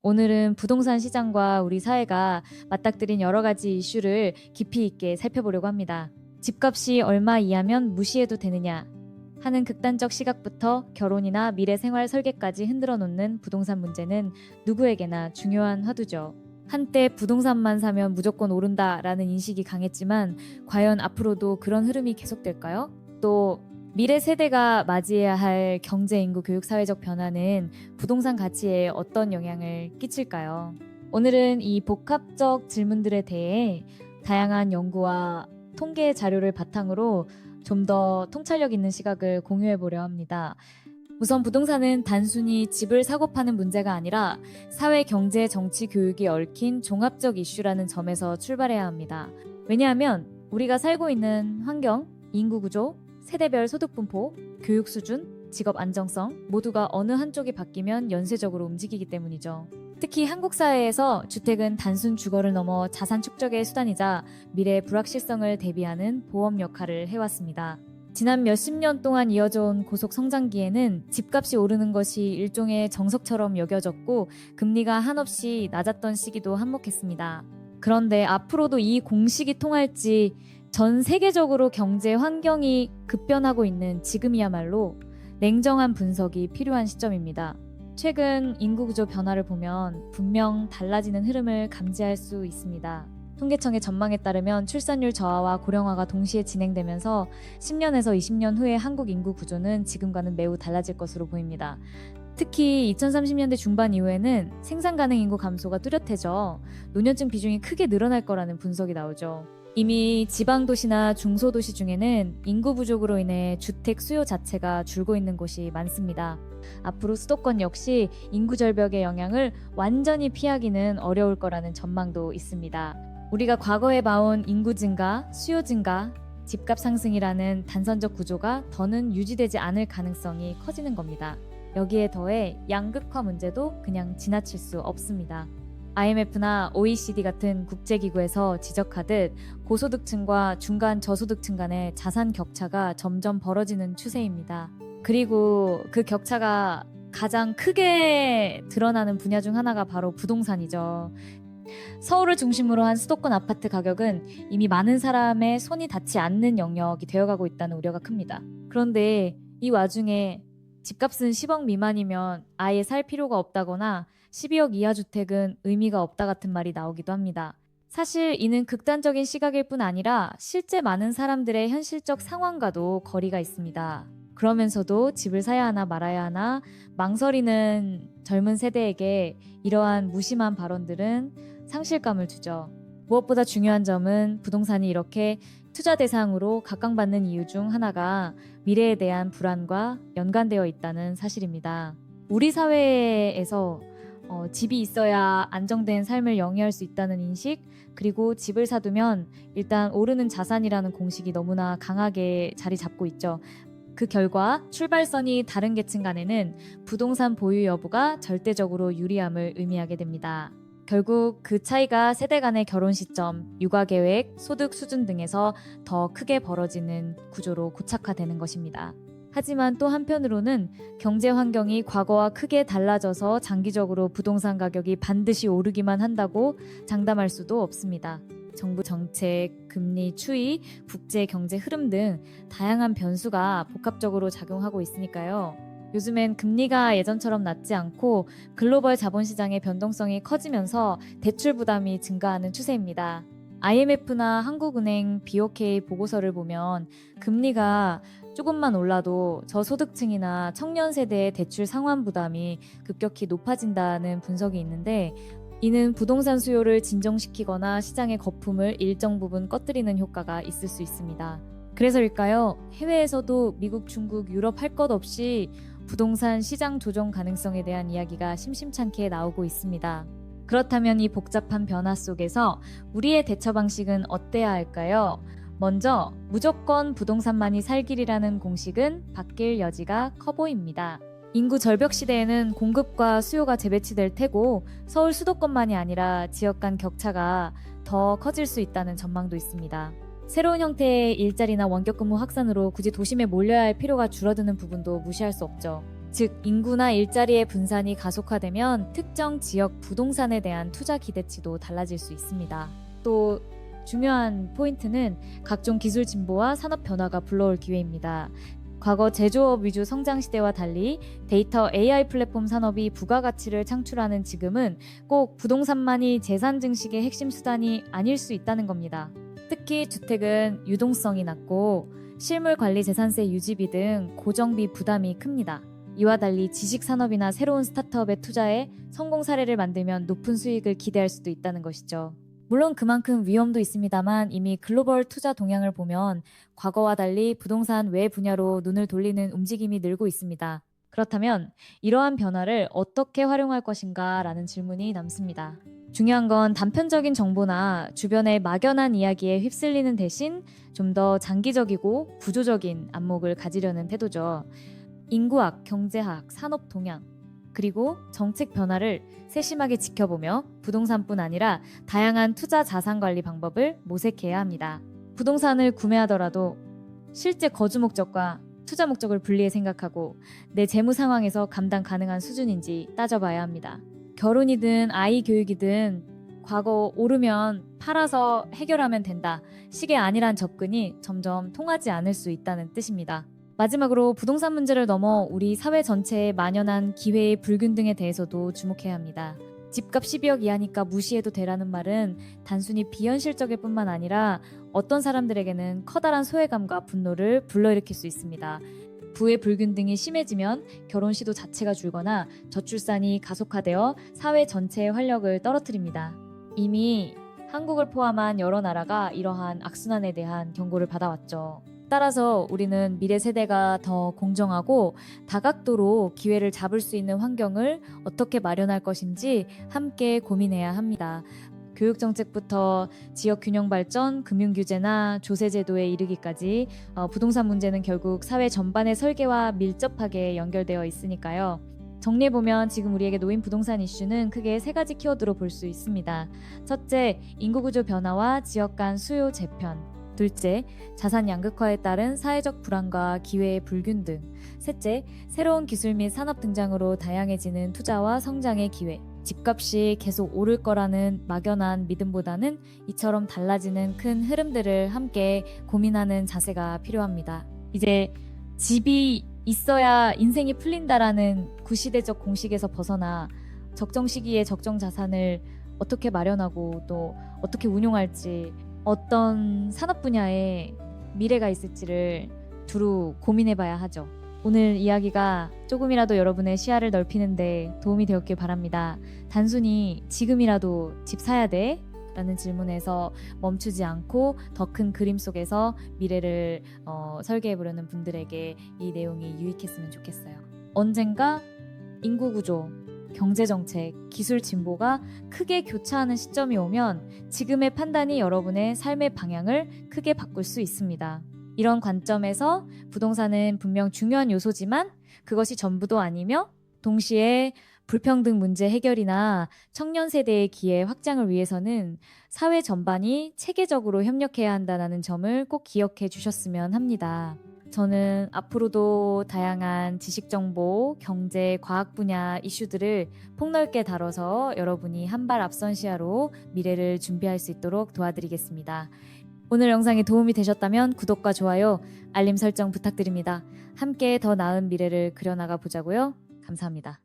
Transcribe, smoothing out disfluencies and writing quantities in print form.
오늘은 부동산 시장과 우리 사회가 맞닥뜨린 여러 가지 이슈를 깊이 있게 살펴보려고 합니다. 집값이 얼마 이하면 무시해도 되느냐 하는 극단적 시각부터 결혼이나 미래 생활 설계까지 흔들어 놓는 부동산 문제는 누구에게나 중요한 화두죠. 한때 부동산만 사면 무조건 오른다라는 인식이 강했지만 과연 앞으로도 그런 흐름이 계속될까요? 또 미래 세대가 맞이해야 할 경제, 인구, 교육, 사회적 변화는 부동산 가치에 어떤 영향을 끼칠까요? 오늘은 이 복합적 질문들에 대해 다양한 연구와 통계 자료를 바탕으로 좀 더 통찰력 있는 시각을 공유해 보려 합니다. 우선 부동산은 단순히 집을 사고 파는 문제가 아니라 사회, 경제, 정치, 교육이 얽힌 종합적 이슈라는 점에서 출발해야 합니다. 왜냐하면 우리가 살고 있는 환경, 인구 구조, 세대별 소득 분포, 교육 수준, 직업 안정성 모두가 어느 한쪽이 바뀌면 연쇄적으로 움직이기 때문이죠. 특히 한국 사회에서 주택은 단순 주거를 넘어 자산 축적의 수단이자 미래의 불확실성을 대비하는 보험 역할을 해왔습니다. 지난 몇십 년 동안 이어져 온 고속 성장기에는 집값이 오르는 것이 일종의 정석처럼 여겨졌고 금리가 한없이 낮았던 시기도 한몫했습니다. 그런데 앞으로도 이 공식이 통할지 전 세계적으로 경제 환경이 급변하고 있는 지금이야말로 냉정한 분석이 필요한 시점입니다. 최근 인구 구조 변화를 보면 분명 달라지는 흐름을 감지할 수 있습니다. 통계청의 전망에 따르면 출산율 저하와 고령화가 동시에 진행되면서 10년에서 20년 후에 한국 인구 구조는 지금과는 매우 달라질 것으로 보입니다. 특히 2030년대 중반 이후에는 생산 가능 인구 감소가 뚜렷해져 노년층 비중이 크게 늘어날 거라는 분석이 나오죠. 이미 지방도시나 중소도시 중에는 인구 부족으로 인해 주택 수요 자체가 줄고 있는 곳이 많습니다. 앞으로 수도권 역시 인구 절벽의 영향을 완전히 피하기는 어려울 거라는 전망도 있습니다. 우리가 과거에 봐온 인구 증가, 수요 증가, 집값 상승이라는 단선적 구조가 더는 유지되지 않을 가능성이 커지는 겁니다. 여기에 더해 양극화 문제도 그냥 지나칠 수 없습니다. IMF나 OECD 같은 국제기구에서 지적하듯 고소득층과 중간 저소득층 간의 자산 격차가 점점 벌어지는 추세입니다. 그리고 그 격차가 가장 크게 드러나는 분야 중 하나가 바로 부동산이죠. 서울을 중심으로 한 수도권 아파트 가격은 이미 많은 사람의 손이 닿지 않는 영역이 되어가고 있다는 우려가 큽니다. 그런데 이 와중에 집값은 10억 미만이면 아예 살 필요가 없다거나 12억 이하 주택은 의미가 없다 같은 말이 나오기도 합니다. 사실 이는 극단적인 시각일 뿐 아니라 실제 많은 사람들의 현실적 상황과도 거리가 있습니다. 그러면서도 집을 사야 하나 말아야 하나 망설이는 젊은 세대에게 이러한 무심한 발언들은 상실감을 주죠. 무엇보다 중요한 점은 부동산이 이렇게 투자 대상으로 각광받는 이유 중 하나가 미래에 대한 불안과 연관되어 있다는 사실입니다. 우리 사회에서 집이 있어야 안정된 삶을 영위할 수 있다는 인식, 그리고 집을 사두면 일단 오르는 자산이라는 공식이 너무나 강하게 자리 잡고 있죠. 그 결과 출발선이 다른 계층 간에는 부동산 보유 여부가 절대적으로 유리함을 의미하게 됩니다. 결국 그 차이가 세대 간의 결혼 시점, 육아 계획, 소득 수준 등에서 더 크게 벌어지는 구조로 고착화되는 것입니다. 하지만 또 한편으로는 경제 환경이 과거와 크게 달라져서 장기적으로 부동산 가격이 반드시 오르기만 한다고 장담할 수도 없습니다. 정부 정책, 금리 추이, 국제 경제 흐름 등 다양한 변수가 복합적으로 작용하고 있으니까요. 요즘엔 금리가 예전처럼 낮지 않고 글로벌 자본시장의 변동성이 커지면서 대출 부담이 증가하는 추세입니다. IMF나 한국은행 BOK 보고서를 보면 금리가 조금만 올라도 저소득층이나 청년 세대의 대출 상환 부담이 급격히 높아진다는 분석이 있는데 이는 부동산 수요를 진정시키거나 시장의 거품을 일정 부분 꺼뜨리는 효과가 있을 수 있습니다. 그래서일까요? 해외에서도 미국, 중국, 유럽 할 것 없이 부동산 시장 조정 가능성에 대한 이야기가 심심찮게 나오고 있습니다. 그렇다면 이 복잡한 변화 속에서 우리의 대처 방식은 어때야 할까요? 먼저 무조건 부동산만이 살 길이라는 공식은 바뀔 여지가 커 보입니다. 인구 절벽 시대에는 공급과 수요가 재배치될 테고 서울 수도권만이 아니라 지역 간 격차가 더 커질 수 있다는 전망도 있습니다. 새로운 형태의 일자리나 원격 근무 확산으로 굳이 도심에 몰려야 할 필요가 줄어드는 부분도 무시할 수 없죠. 즉 인구나 일자리의 분산이 가속화되면 특정 지역 부동산에 대한 투자 기대치도 달라질 수 있습니다. 또 중요한 포인트는 각종 기술 진보와 산업 변화가 불러올 기회입니다. 과거 제조업 위주 성장 시대와 달리 데이터 AI 플랫폼 산업이 부가가치를 창출하는 지금은 꼭 부동산만이 재산 증식의 핵심 수단이 아닐 수 있다는 겁니다. 특히 주택은 유동성이 낮고 실물 관리 재산세 유지비 등 고정비 부담이 큽니다. 이와 달리 지식 산업이나 새로운 스타트업에 투자해 성공 사례를 만들면 높은 수익을 기대할 수도 있다는 것이죠. 물론 그만큼 위험도 있습니다만 이미 글로벌 투자 동향을 보면 과거와 달리 부동산 외 분야로 눈을 돌리는 움직임이 늘고 있습니다. 그렇다면 이러한 변화를 어떻게 활용할 것인가 라는 질문이 남습니다. 중요한 건 단편적인 정보나 주변의 막연한 이야기에 휩쓸리는 대신 좀 더 장기적이고 구조적인 안목을 가지려는 태도죠. 인구학, 경제학, 산업 동향, 그리고 정책 변화를 세심하게 지켜보며 부동산뿐 아니라 다양한 투자 자산 관리 방법을 모색해야 합니다. 부동산을 구매하더라도 실제 거주 목적과 투자 목적을 분리해 생각하고 내 재무 상황에서 감당 가능한 수준인지 따져봐야 합니다. 결혼이든 아이 교육이든 과거 오르면 팔아서 해결하면 된다. 식의 안일한 접근이 점점 통하지 않을 수 있다는 뜻입니다. 마지막으로 부동산 문제를 넘어 우리 사회 전체에 만연한 기회의 불균등에 대해서도 주목해야 합니다. 집값 12억 이하니까 무시해도 되라는 말은 단순히 비현실적일 뿐만 아니라 어떤 사람들에게는 커다란 소외감과 분노를 불러일으킬 수 있습니다. 부의 불균등이 심해지면 결혼 시도 자체가 줄거나 저출산이 가속화되어 사회 전체의 활력을 떨어뜨립니다. 이미 한국을 포함한 여러 나라가 이러한 악순환에 대한 경고를 받아왔죠. 따라서 우리는 미래 세대가 더 공정하고 다각도로 기회를 잡을 수 있는 환경을 어떻게 마련할 것인지 함께 고민해야 합니다. 교육정책부터 지역균형 발전, 금융규제나 조세제도에 이르기까지 부동산 문제는 결국 사회 전반의 설계와 밀접하게 연결되어 있으니까요. 정리해보면 지금 우리에게 놓인 부동산 이슈는 크게 세 가지 키워드로 볼 수 있습니다. 첫째, 인구구조 변화와 지역 간 수요 재편. 둘째, 자산 양극화에 따른 사회적 불안과 기회의 불균등. 셋째, 새로운 기술 및 산업 등장으로 다양해지는 투자와 성장의 기회. 집값이 계속 오를 거라는 막연한 믿음보다는 이처럼 달라지는 큰 흐름들을 함께 고민하는 자세가 필요합니다. 이제 집이 있어야 인생이 풀린다라는 구시대적 공식에서 벗어나 적정 시기에 적정 자산을 어떻게 마련하고 또 어떻게 운용할지, 어떤 산업 분야에 미래가 있을지를 두루 고민해봐야 하죠. 오늘 이야기가 조금이라도 여러분의 시야를 넓히는데 도움이 되었길 바랍니다. 단순히 지금이라도 집 사야 돼? 라는 질문에서 멈추지 않고 더 큰 그림 속에서 미래를 설계해보려는 분들에게 이 내용이 유익했으면 좋겠어요. 언젠가 인구구조, 경제정책, 기술 진보가 크게 교차하는 시점이 오면 지금의 판단이 여러분의 삶의 방향을 크게 바꿀 수 있습니다. 이런 관점에서 부동산은 분명 중요한 요소지만 그것이 전부도 아니며 동시에 불평등 문제 해결이나 청년 세대의 기회 확장을 위해서는 사회 전반이 체계적으로 협력해야 한다는 점을 꼭 기억해 주셨으면 합니다. 저는 앞으로도 다양한 지식 정보, 경제, 과학 분야 이슈들을 폭넓게 다뤄서 여러분이 한 발 앞선 시야로 미래를 준비할 수 있도록 도와드리겠습니다. 오늘 영상이 도움이 되셨다면 구독과 좋아요, 알림 설정 부탁드립니다. 함께 더 나은 미래를 그려나가 보자고요. 감사합니다.